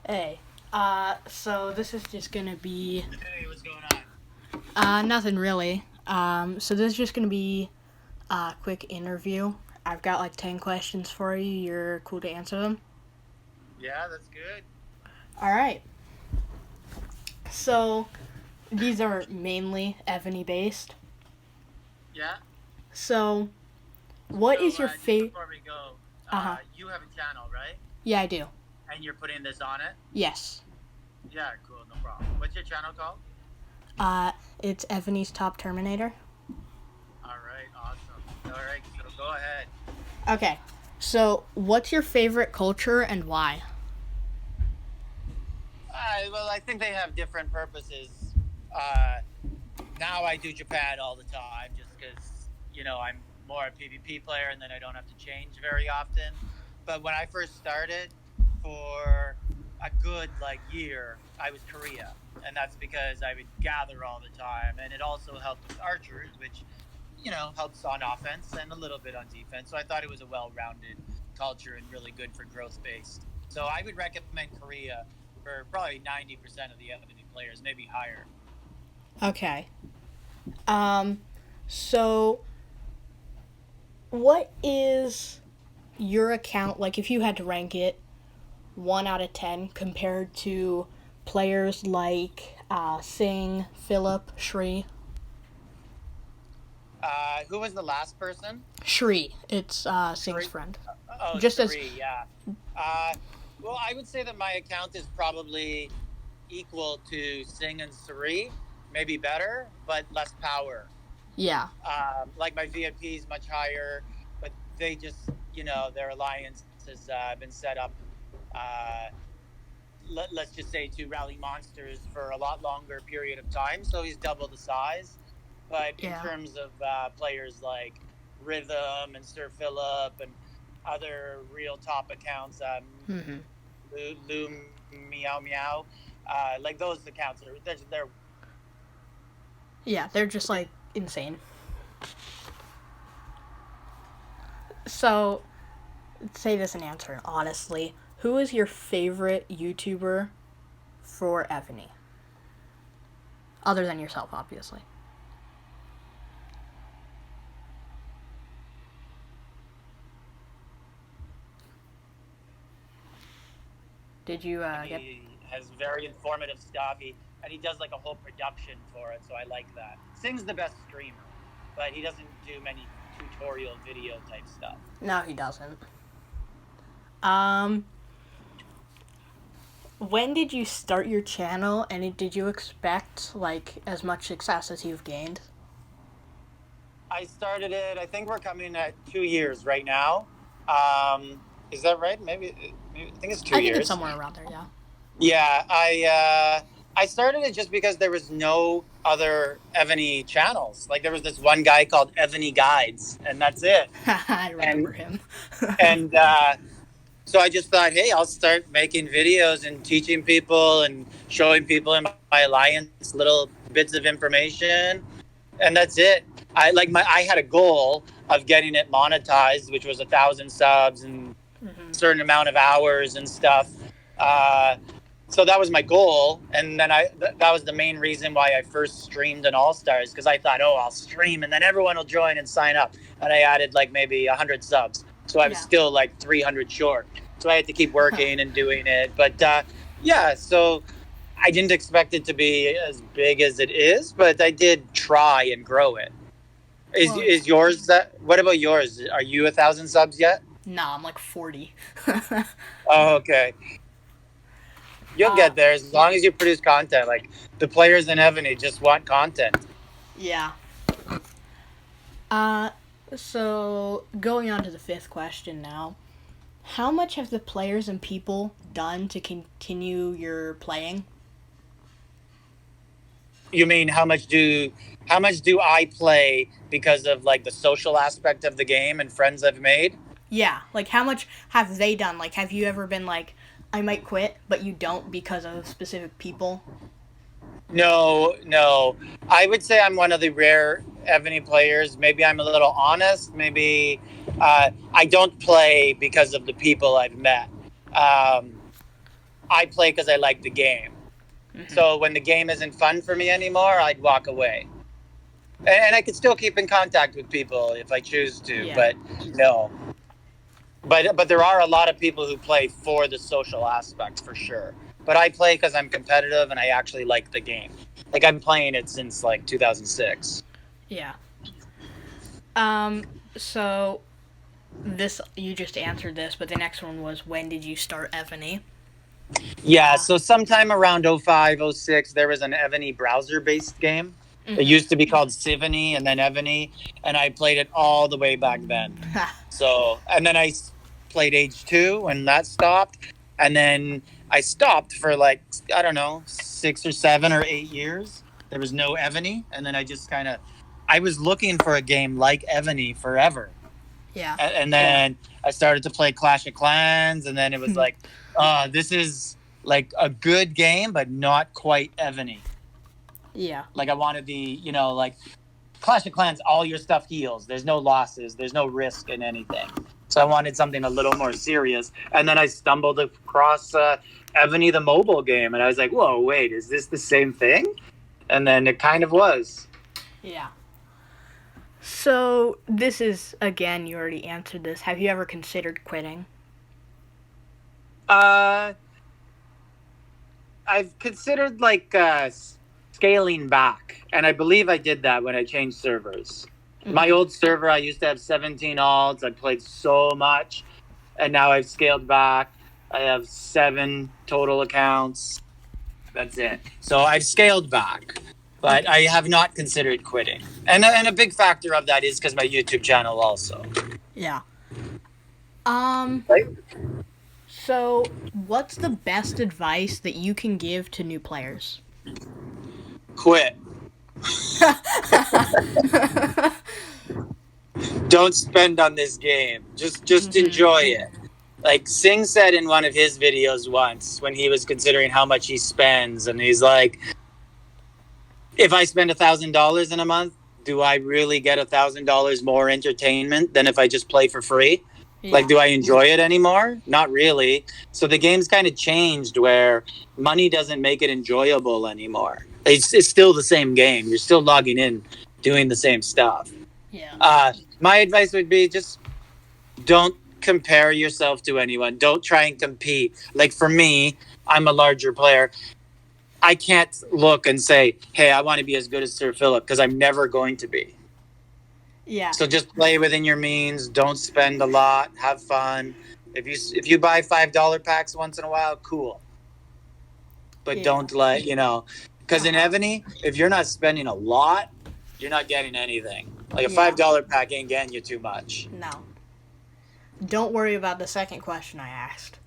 Hey, so this is just gonna be, Hey, what's going on? nothing really. So this is just gonna be a quick interview. I've got like 10 questions for you. You're cool to answer them? Yeah, that's good. Alright. So these are mainly Evany based. Yeah. So, what So is your just favorite? before we go, Uh huh. you have a channel, right? Yeah, I do. And you're putting this on it? Yes. Yeah, cool, no problem. What's your channel called? Uh, it's Evany's Top Terminator. All right, awesome. All right, so go ahead. Okay. So, what's your favorite culture and why? Well, I think they have different purposes. Uh, Now I do Japan all the time, just because I'm more a PvP player, and then I don't have to change very often. But when I first started, for a good year, I was Korea, and that's because I would gather all the time, and it also helped with archers, which helps on offense and a little bit on defense. So I thought it was a well-rounded culture and really good for growth based. So I would recommend Korea for probably 90% of the enemy players, maybe higher. Okay. Um, so what is your account like if you had to rank it 1 out of 10 compared to players like Singh, Philip, Shri? Who was the last person? Shri, it's Singh's Sheree. friend. Oh, Just as, Sheree. Yeah. Uh, well, I would say that my account is probably equal to Singh and Sheree, maybe better, but less power. yeah, Like my VIP is much higher, but they just, their alliance has been set up. Uh, let's just say to rally monsters for a lot longer period of time. So he's double the size. But in yeah. terms of players like Rhythm and Sir Philip and other real top accounts, Hmm. Lou Meow Meow, like those accounts are they're Yeah, they're just like insane. So, say this and answer it honestly. Who is your favorite YouTuber for Evany? Other than yourself, obviously. Did you get. he has very informative stuff. He does like a whole production for it, so I like that. Sing's the best streamer, but he doesn't do many tutorial video type stuff. No, he doesn't. Um, when did you start your channel, and did you expect like as much success as you've gained? I started it. I think we're coming at 2 years right now. Um, is that right? Maybe I think it's two I think it's years. somewhere around there. Yeah. Yeah, I started it just because there was no other Evany channels. Like there was this one guy called Evany Guides, and that's it. I And remember him. and so I just thought, hey, I'll start making videos and teaching people and showing people in my alliance little bits of information, and that's it. I had a goal of getting it monetized, which was 1,000 subs and Hmm. a certain amount of hours and stuff. Uh, so that was my goal, and then that was the main reason why I first streamed an All Stars, because I thought, oh, I'll stream and then everyone will join and sign up, and I added like maybe 100 subs, so I was Yeah. still like 300 short. So I had to keep working and doing it, but yeah. So I didn't expect it to be as big as it is, but I did try and grow it. Is Well, yeah. is yours that? What about yours? Are you 1,000 subs yet? Nah, I'm like 40. Oh, okay. You'll uh, get there as long as you produce content. Like the players in Ebony just want content. yeah. Uh, so going on to the fifth question now. How much have the players and people done to continue your playing? You mean how much do I play because of like the social aspect of the game and friends I've made? Yeah, like how much have they done? Like, have you ever been like, I might quit, but you don't because of specific people? No, no. I would say I'm one of the rare Ebony players. Maybe I'm a little honest. Maybe I don't play because of the people I've met. Um, I play because I like the game. So when the game isn't fun for me anymore, I'd walk away. And I could still keep in contact with people if I choose to, Yeah. but no. But there are a lot of people who play for the social aspect for sure. But I play because I'm competitive and I actually like the game. Like I'm playing it since like 2006. Yeah. Um. So this you just answered this, but the next one was when did you start Evany? Yeah, so sometime around '05, '06, there was an Evany browser based game. It Mm-hmm. used to be called Sivany and then Evany, and I played it all the way back then. So, and then played Age 2 when that stopped. And then I stopped for like, I don't know, 6 or 7 or 8 years. There was no Evany. And then I just kind of, I was looking for a game like Evany forever. Yeah. And then I started to play Clash of Clans. And then it was like, this is like a good game, but not quite Evany. Yeah. Like I wanted like Clash of Clans, all your stuff heals. There's no losses. There's no risk in anything. So I wanted something a little more serious. And then I stumbled across Evany, the mobile game, and I was like, "Whoa, wait, is this the same thing?" And then it kind of was. Yeah. So this is again. You already answered this. Have you ever considered quitting? Uh, I've considered like scaling back, and I believe I did that when I changed servers. My old server, I used to have 17 alts. I played so much, and now I've scaled back. I have 7 total accounts. That's it. So I've scaled back, but I have not considered quitting. And a big factor of that is because my YouTube channel also. Yeah. Um. Right? So, what's the best advice that you can give to new players? Quit. Don't spend on this game. Just enjoy it. Like Singh said in one of his videos once when he was considering how much he spends, and he's like, if I spend $1,000 in a month, do I really get $1,000 more entertainment than if I just play for free? Yeah. Like, do I enjoy it anymore? Not really. So the game's kind of changed where money doesn't make it enjoyable anymore. It's still the same game. You're still logging in, doing the same stuff. Yeah. My advice would be just don't compare yourself to anyone. Don't try and compete. Like for me, I'm a larger player. I can't look and say, hey, I want to be as good as Sir Philip because I'm never going to be. Yeah. So just play within your means. Don't spend a lot. Have fun. If you buy $5 packs once in a while, cool. But don't let because in Evany, if you're not spending a lot, you're not getting anything. Like a $5 pack ain't getting you too much. No. Don't worry about the second question I asked.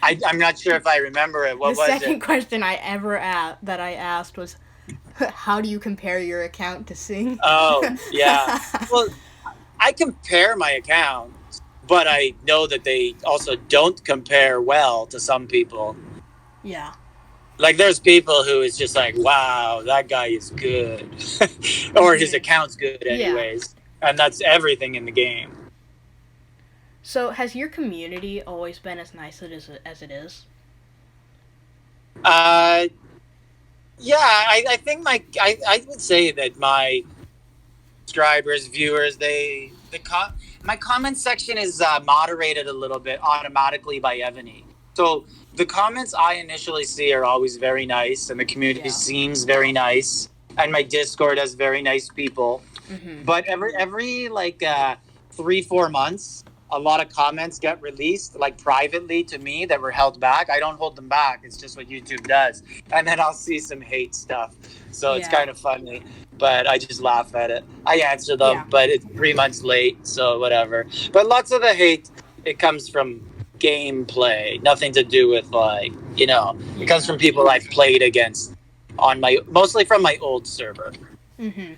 I'm not sure if I remember it. What was The second it? question I asked was, how do you compare your account to Sing? Oh, yeah. Well, I compare my accounts, but I know that they also don't compare well to some people. Yeah. Like there's people who is just like, wow, that guy is good. Or his account's good anyways. Yeah. And that's everything in the game. So has your community always been as nice as it is? Yeah, I think I would say that my subscribers, viewers, my comment section is moderated a little bit automatically by Evany. So the comments I initially see are always very nice, and the community seems very nice, and my Discord has very nice people. Mm-hmm. But every like 3-4 months, a lot of comments get released like privately to me that were held back. I don't hold them back. It's just what YouTube does. And then I'll see some hate stuff. So it's kind of funny, but I just laugh at it. I answer them, but it's 3 months late, so whatever. But lots of the hate, it comes from gameplay, nothing to do with it comes from people I've played against mostly from my old server. Mm-hmm.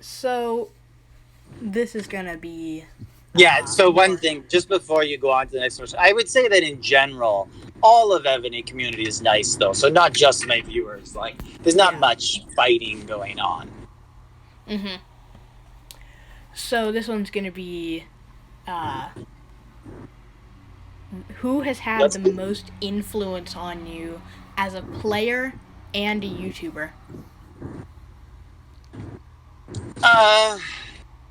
So this is gonna be so one thing just before you go on to the next question, I would say that in general all of Evany community is nice though, so not just my viewers. Like there's not much fighting going on. Mm-hmm. So this one's gonna be Who has had the most influence on you as a player and a YouTuber? Uh,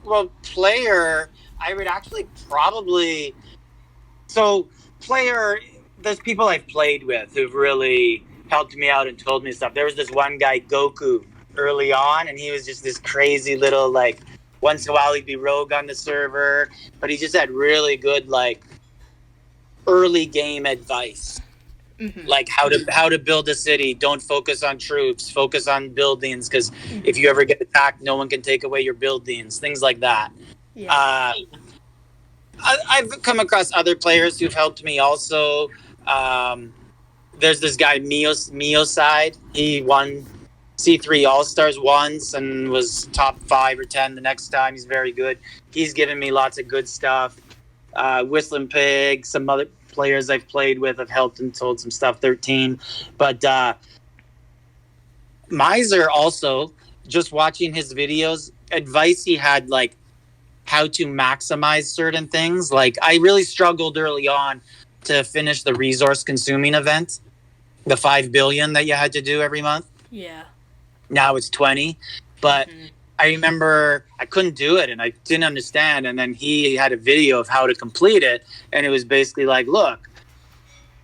well, player, I would actually probably. So, player, there's people I've played with who've really helped me out and told me stuff. There was this one guy, Goku, early on, and he was just this crazy little, like, once in a while he'd be rogue on the server, but he just had really good, like, early game advice. Mm-hmm. Like how to build a city. Don't focus on troops. Focus on buildings, because Mm-hmm. if you ever get attacked, no one can take away your buildings. Things like that. Yeah. I've come across other players who've helped me also. Um, there's this guy Mio Side. He won C3 All Stars once and was top 5 or 10 the next time. He's very good. He's given me lots of good stuff. Whistling Pig, some other players I've played with have helped and told some stuff. 13, but Miser also, just watching his videos, advice he had, like how to maximize certain things. Like I really struggled early on to finish the resource consuming event, the 5 billion that you had to do every month. Yeah. Now it's 20, but Mm-hmm. I remember I couldn't do it and I didn't understand. And then he had a video of how to complete it. And it was basically like, look,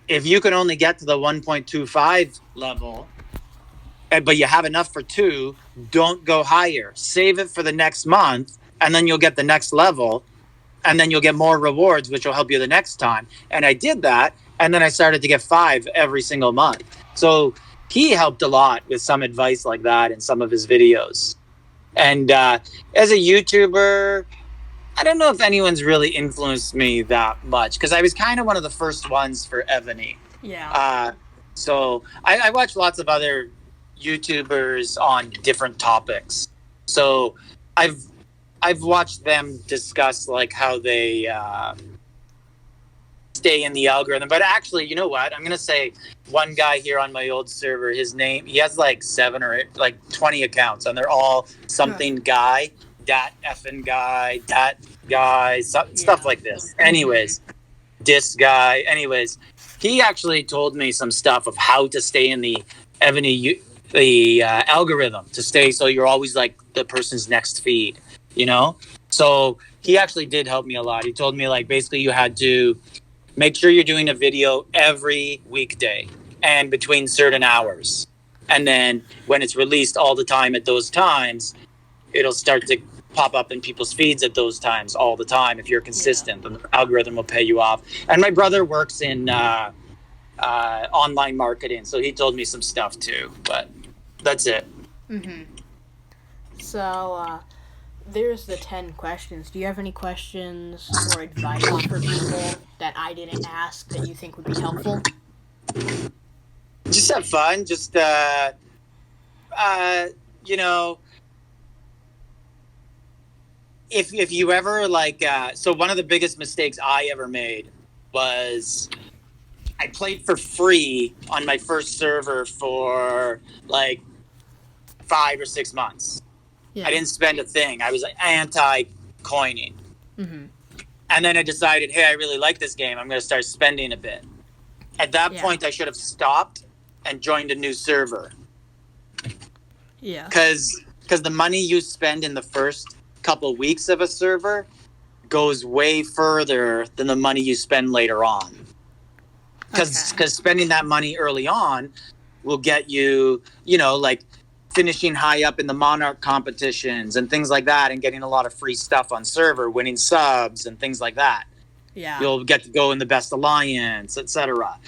if you can only get to the 1.25 level, but you have enough for 2, don't go higher. Save it for the next month, and then you'll get the next level, and then you'll get more rewards, which will help you the next time. And I did that, and then I started to get 5 every single month. So he helped a lot with some advice like that in some of his videos. And as a YouTuber, I don't know if anyone's really influenced me that much, because I was kind of one of the first ones for Ebony. Yeah. So I watch lots of other YouTubers on different topics. So I've watched them discuss like how they stay in the algorithm. But actually, you know what? I'm gonna say one guy here on my old server. His name, he has like 7 or 8, like 20 accounts, and they're all something guy, that effing guy, that guy, stuff like this. Anyways, this guy. Anyways, he actually told me some stuff of how to stay in the Ebony the algorithm to stay, so you're always like the person's next feed, you know. So he actually did help me a lot. He told me like basically you had to make sure you're doing a video every weekday and between certain hours, and then when it's released all the time at those times, it'll start to pop up in people's feeds at those times all the time. If you're consistent, the algorithm will pay you off. And my brother works in online marketing, so he told me some stuff too. But that's it. Mm-hmm. So, there's the 10 questions. Do you have any questions or advice for people that I didn't ask that you think would be helpful? Just have fun. Just you know, if you ever like, so one of the biggest mistakes I ever made was I played for free on my first server for like 5 or 6 months. Yeah. I didn't spend a thing. I was anti-coining. Mm-hmm. And then I decided, hey, I really like this game. I'm going to start spending a bit. At that point, I should have stopped and joined a new server. Yeah. Because the money you spend in the first couple weeks of a server goes way further than the money you spend later on. Because spending that money early on will get you, you know, like finishing high up in the Monarch competitions and things like that, and getting a lot of free stuff on server, winning subs and things like that. Yeah. You'll get to go in the best alliance, etc.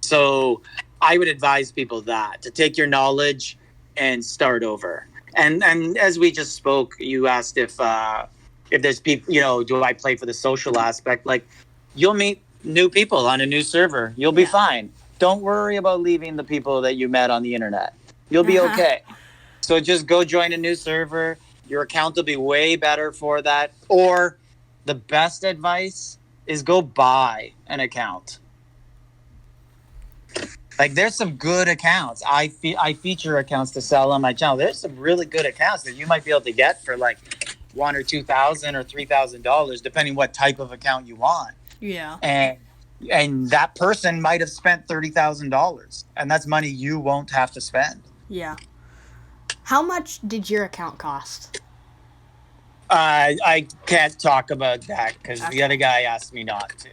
So I would advise people to take your knowledge and start over. And as we just spoke, you asked if there's people, you know, do I play for the social aspect? Like, you'll meet new people on a new server. You'll be fine. Don't worry about leaving the people that you met on the internet. You'll be okay. So just go join a new server. Your account will be way better for that. Or the best advice is go buy an account. Like, there's some good accounts. I feature accounts to sell on my channel. There's some really good accounts that you might be able to get for like $1,000 or $2,000 or $3,000, depending what type of account you want. Yeah. And And that person might have spent $30,000, and that's money you won't have to spend. Yeah. How much did your account cost? I can't talk about that because Okay. the other guy asked me not to.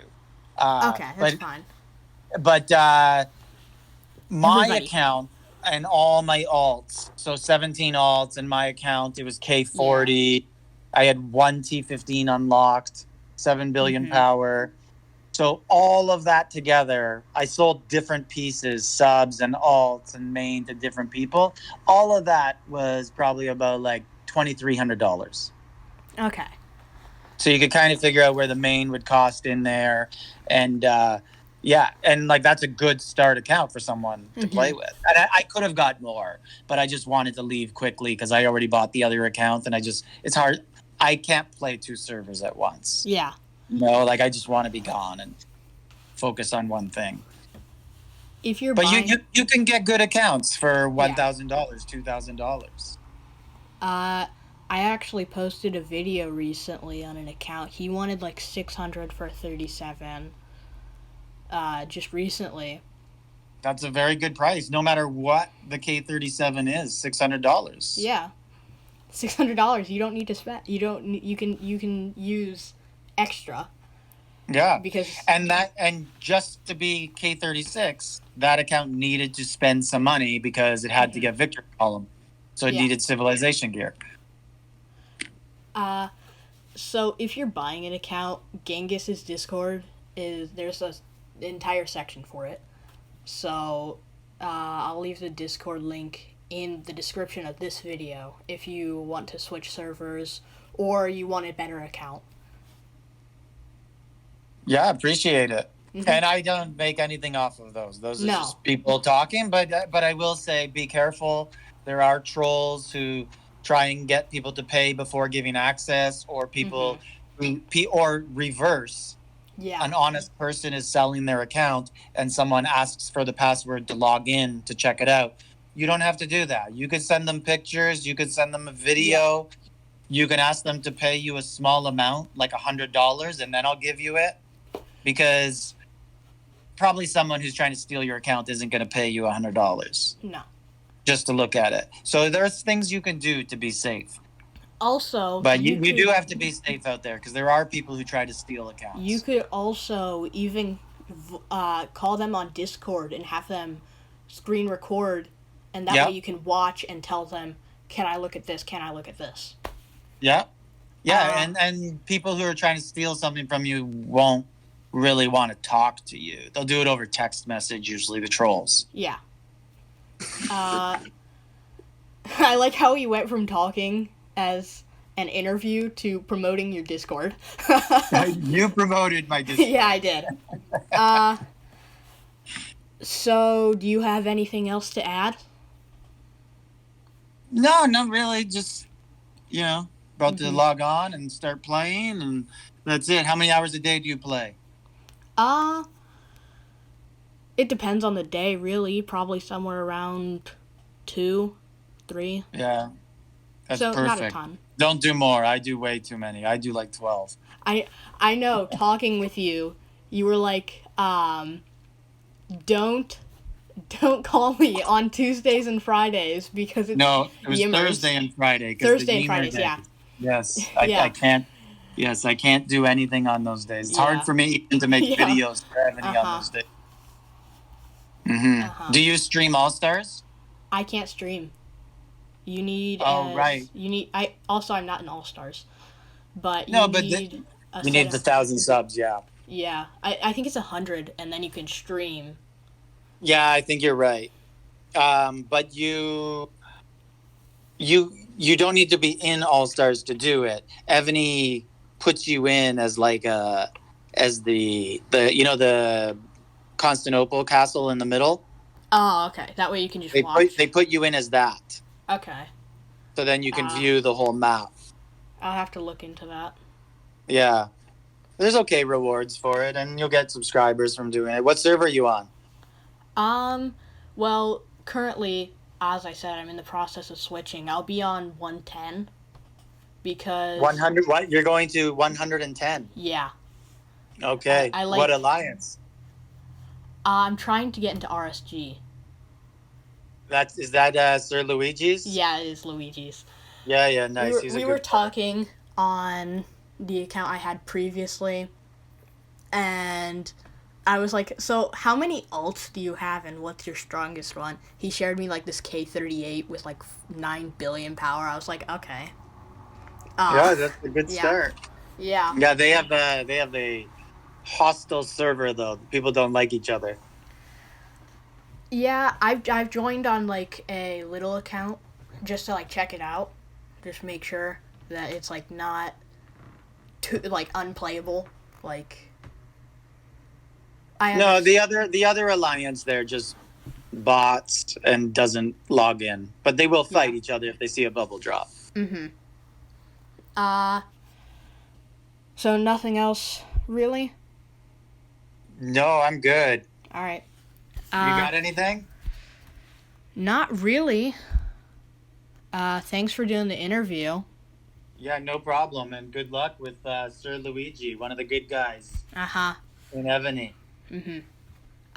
Okay, that's fine. But my Everybody. account and all my alts, so 17 alts in my account, it was K40. I had one T15 unlocked, 7 billion power. So all of that together, I sold different pieces, subs and alts and main to different people. All of that was probably about like $2,300. Okay. So you could kind of figure out where the main would cost in there. And yeah, and like that's a good start account for someone to play with. And I could have got more, but I just wanted to leave quickly because I already bought the other account, and it's hard. I can't play two servers at once. Yeah. Like I just want to be gone and focus on one thing. If you're but buying... you can get good accounts for $1,000, $2,000. I actually posted a video recently on an account. He wanted like 600 for 37. Just recently. That's a very good price. No matter what the K37 is, $600. Yeah, $600. You don't need to spend. You can use extra. Yeah, because and just to be K36, that account needed to spend some money because it had to get Victory Column, so it needed civilization gear. So if you're buying an account, Genghis's Discord there's an entire section for it. So I'll leave the Discord link in the description of this video if you want to switch servers or you want a better account. Yeah, appreciate it. And I don't make anything off of those. Those are just people talking. But I will say, be careful. There are trolls who try and get people to pay before giving access, or people or reverse. Yeah. An honest person is selling their account and someone asks for the password to log in to check it out. You don't have to do that. You could send them pictures. You could send them a video. Yeah. You can ask them to pay you a small amount, like $100, and then I'll give you it. Because probably someone who's trying to steal your account isn't going to pay you $100. No. Just to look at it. So there's things you can do to be safe. Also, but you do have to be safe out there because there are people who try to steal accounts. You could also even call them on Discord and have them screen record, and that way you can watch and tell them, can I look at this? Can I look at this? Yeah. Yeah, and people who are trying to steal something from you won't really want to talk to you. They'll do it over text message, usually the trolls. Yeah. I like how you went from talking as an interview to promoting your Discord. You promoted my Discord. Yeah, I did. So, do you have anything else to add? No, not really. Just, about to log on and start playing, and that's it. How many hours a day do you play? It depends on the day, really. Probably somewhere around 2, 3. Yeah. That's so perfect. Not a ton. Don't do more. I do way too many. I do like 12. I know. Talking with you, you were like, don't call me on Tuesdays and Fridays because it's No, it was Thursday and Friday. Thursday and Fridays, yeah. Yes, I can't. Yes, I can't do anything on those days. It's hard for me even to make videos for Ebony on those days. Do you stream All Stars? I can't stream. You need. Right. You need. I'm not an All Stars, but you need the 1,000 subs. Yeah. Yeah, I think it's 100, and then you can stream. Yeah, I think you're right. But you don't need to be in All Stars to do it. Ebony puts you in as the Constantinople castle in the middle. Oh, okay. That way you can just watch. They put you in as that. Okay. So then you can view the whole map. I'll have to look into that. Yeah. There's okay rewards for it, and you'll get subscribers from doing it. What server are you on? Well, currently, as I said, I'm in the process of switching. I'll be on 110 because 100. What? You're going to 110? Yeah. Okay. What alliance? I'm trying to get into RSG. Is that Sir Luigi's? Yeah, it is Luigi's. Yeah, yeah, We nice. were He's a we were good player. talking on the account I had previously, and I was like, "So how many ults do you have, and what's your strongest one?" He shared me like this K38 with like 9 billion power. I was like, "Okay, Yeah, that's a good yeah, start. yeah, Yeah, they have a hostile server though. People don't like each other. yeah." I've joined on like a little account just to like check it out, just make sure that it's like not too like unplayable. Like I No, understand. the other alliance there just bots and doesn't log in, but they will Yeah. fight each other if they see a bubble drop. Mm-hmm. Uh, so nothing else really? No, I'm good. All right. You Uh, got anything? not really. Thanks for doing the interview. Yeah, no problem. And good luck with Sir Luigi, one of the good guys Uh-huh. in Evany. Mm-hmm.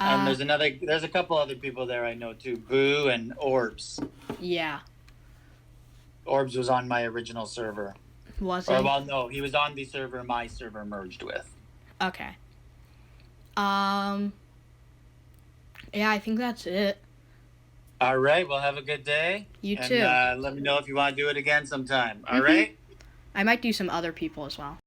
And Uh, there's a couple other people there I know too. Boo and Orbs. yeah. Orbs was on my original server. Was Or he? well, no, he was on the server my server merged with. Okay. Um, yeah, I think that's it. All right. Well, have a good day. You And too. let me know if you want to do it again sometime. All Mm-hmm. right. I might do some other people as well.